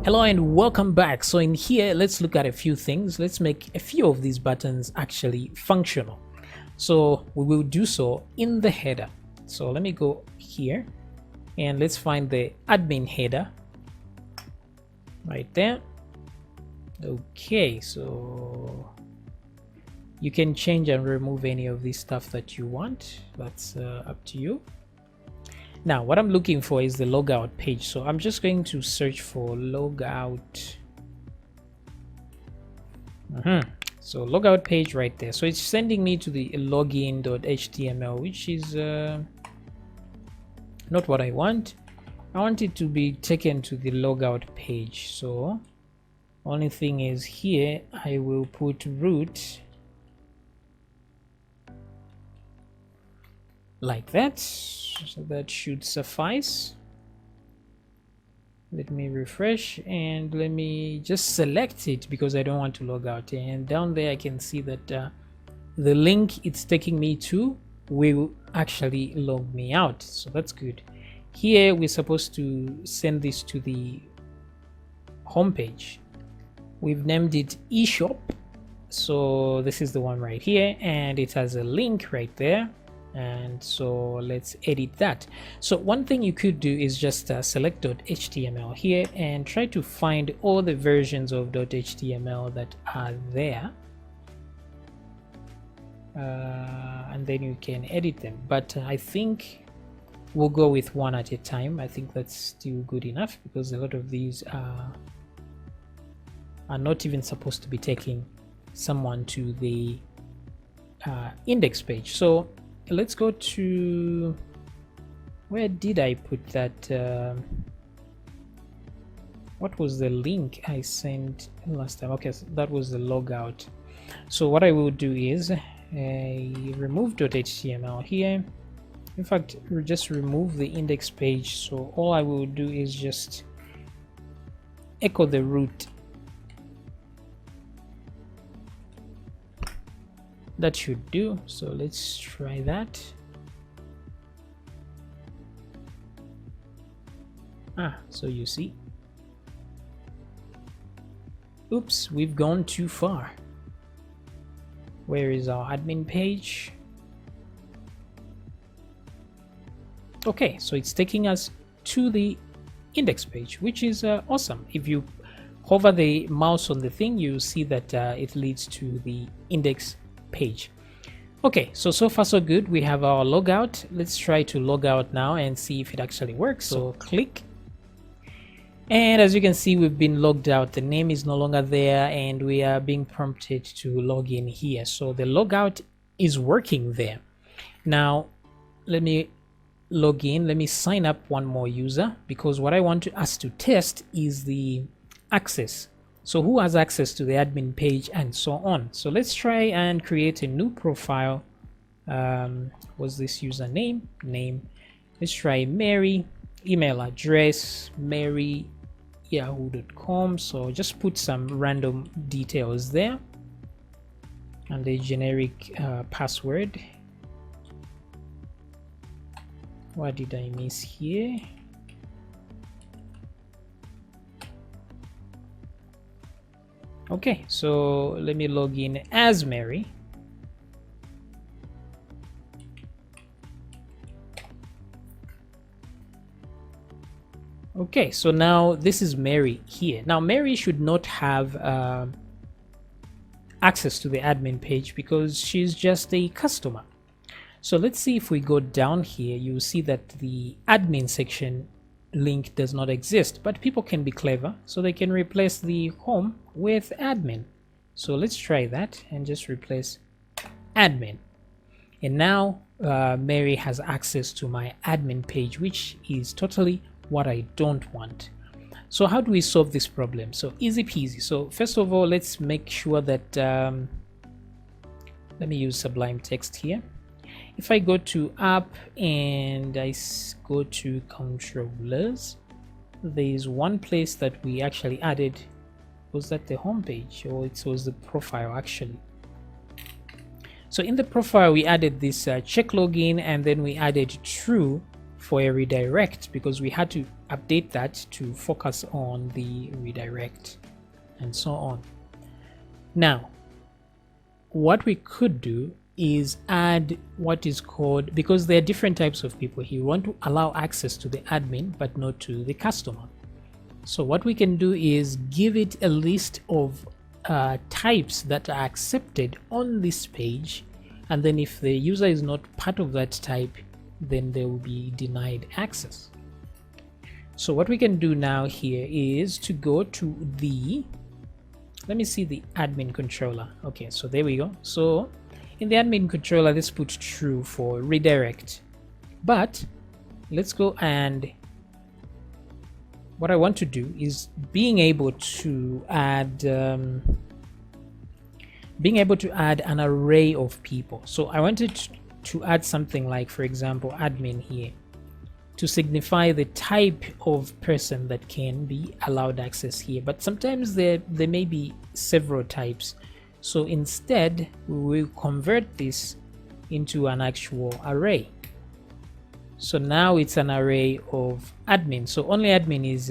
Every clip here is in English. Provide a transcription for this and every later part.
Hello and welcome back. So in here, let's look at a few things. Let's make a few of these buttons actually functional. So we will do so in the header. So let me go here and let's find the admin header right there. Okay, so you can change and remove any of this stuff that you want. That's up to you. Now what I'm looking for is the logout page, so I'm just going to search for logout. So logout page right there. So it's sending me to the login.html, which is not what I want. I want it to be taken to the logout page. So only thing is here I will put root like that. So that should suffice. Let me refresh and let me just select it because I don't want to log out. And down there I can see that the link it's taking me to will actually log me out. So that's good. Here we're supposed to send this to the home page. We've named it eShop. So this is the one right here and it has a link right there. And so let's edit that. So one thing you could do is just select .html here and try to find all the versions of .html that are there, and then you can edit them. But I think we'll go with one at a time. I think that's still good enough because a lot of these are not even supposed to be taking someone to the index page. So let's go to, where did I put that? What was the link I sent last time? Okay, so that was the logout. So what I will do is remove .html here. In fact, just remove the index page. So all I will do is just echo the root. That should do. So let's try that. So you see, oops, we've gone too far. Where is our admin page? Okay, so it's taking us to the index page, which is awesome. If you hover the mouse on the thing, you see that it leads to the index page. Okay, so far so good. We have our logout. Let's try to log out now and see if it actually works. So click, and as you can see, we've been logged out. The name is no longer there and we are being prompted to log in here. So the logout is working there. Now let me log in. Let me sign up one more user because what I want us to test is the access. So who has access to the admin page and so on. So let's try and create a new profile. Was this username? Name. Let's try Mary. Email address mary@yahoo.com. So just put some random details there and a generic password. What did I miss here? Okay, so let me log in as Mary. Okay, so now this is Mary here. Now Mary should not have access to the admin page because she's just a customer. So let's see if we go down here, you'll see that the admin section link does not exist, but people can be clever, so they can replace the home with admin. So let's try that and just replace admin. And now Mary has access to my admin page, which is totally what I don't want. So how do we solve this problem? So easy peasy. So first of all, let's make sure that let me use Sublime Text here. If I go to app and I go to controllers, there is one place that we actually added. Was that the home page or it was the profile actually? So in the profile we added this check login and then we added true for a redirect because we had to update that to focus on the redirect and so on. Now, what we could do is add what is called, because there are different types of people here, we want to allow access to the admin but not to the customer. So what we can do is give it a list of types that are accepted on this page, and then if the user is not part of that type, then they will be denied access. So what we can do now here is to go to the, let me see the admin controller. Okay, so there we go. So in the admin controller, let's put true for redirect, but let's go, and what I want to do is being able to add an array of people. So I wanted to add something like, for example, admin here to signify the type of person that can be allowed access here, but sometimes there may be several types. So instead we will convert this into an actual array. So now it's an array of admin, so only admin is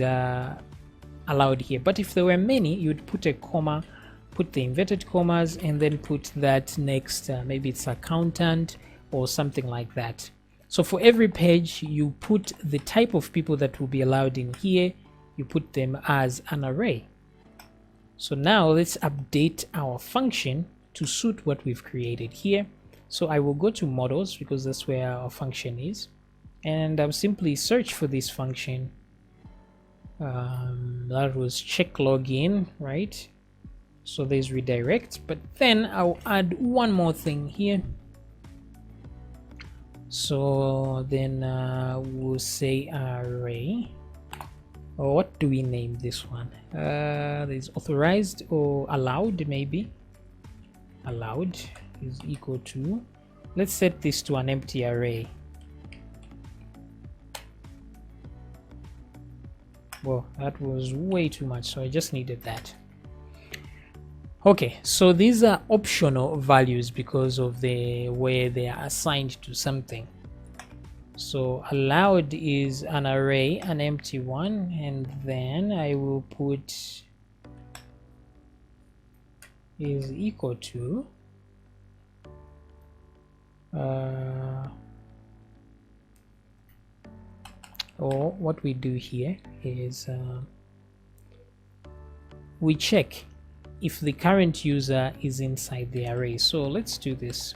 allowed here, but if there were many, you'd put a comma, put the inverted commas, and then put that next, maybe it's accountant or something like that. So for every page you put the type of people that will be allowed in here, you put them as an array. So now let's update our function to suit what we've created here. So I will go to models because that's where our function is, and I'll simply search for this function. That was check login, right? So there's redirect, but then I'll add one more thing here. So then we'll say array, or what do we name this one? There's authorized or allowed, maybe. Allowed is equal to, let's set this to an empty array. Well, that was way too much, so I just needed that. Okay, so these are optional values because of the way they are assigned to something. So allowed is an array, an empty one, and then I will put is equal to or what we do here is we check if the current user is inside the array. So let's do this.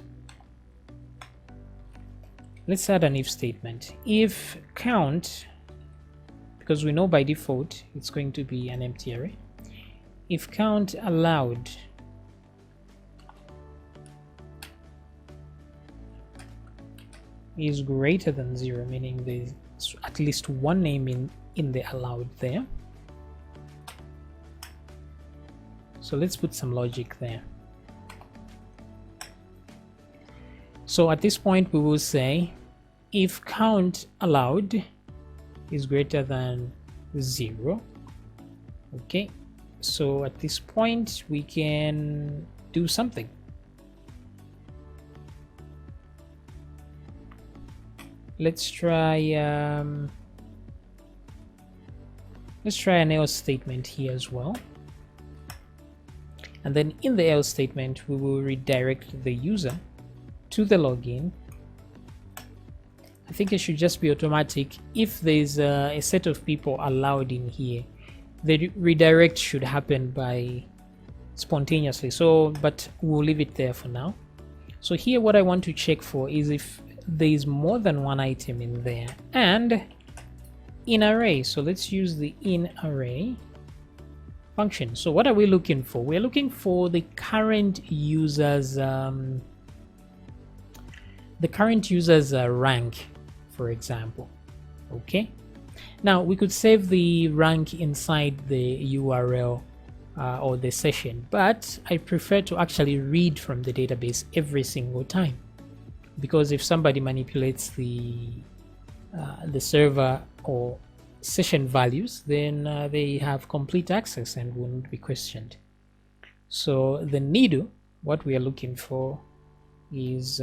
Let's add an if statement. If count, because we know by default it's going to be an empty array, if count allowed is greater than 0, meaning there's at least one name in the allowed there. So let's put some logic there. So at this point we will say if count allowed is greater than 0. Okay, so at this point we can do something. Let's try an else statement here as well, and then in the else statement we will redirect the user to the login. I think it should just be automatic. If there's a set of people allowed in here, the redirect should happen by spontaneously, so but we'll leave it there for now. So here what I want to check for is if there is more than one item in there, and in array. So let's use the in array function. So what are we looking for? We're looking for the current users rank, for example. Okay, now we could save the rank inside the URL or the session, but I prefer to actually read from the database every single time, because if somebody manipulates the server or session values, then they have complete access and won't be questioned. So the needle, what we are looking for is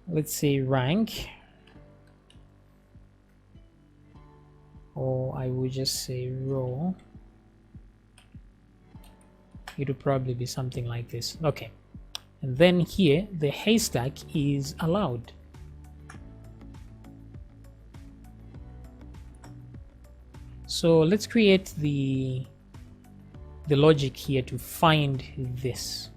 let's say rank, or I would just say row. It would probably be something like this. Okay, and then here the haystack is allowed. So let's create the logic here to find this.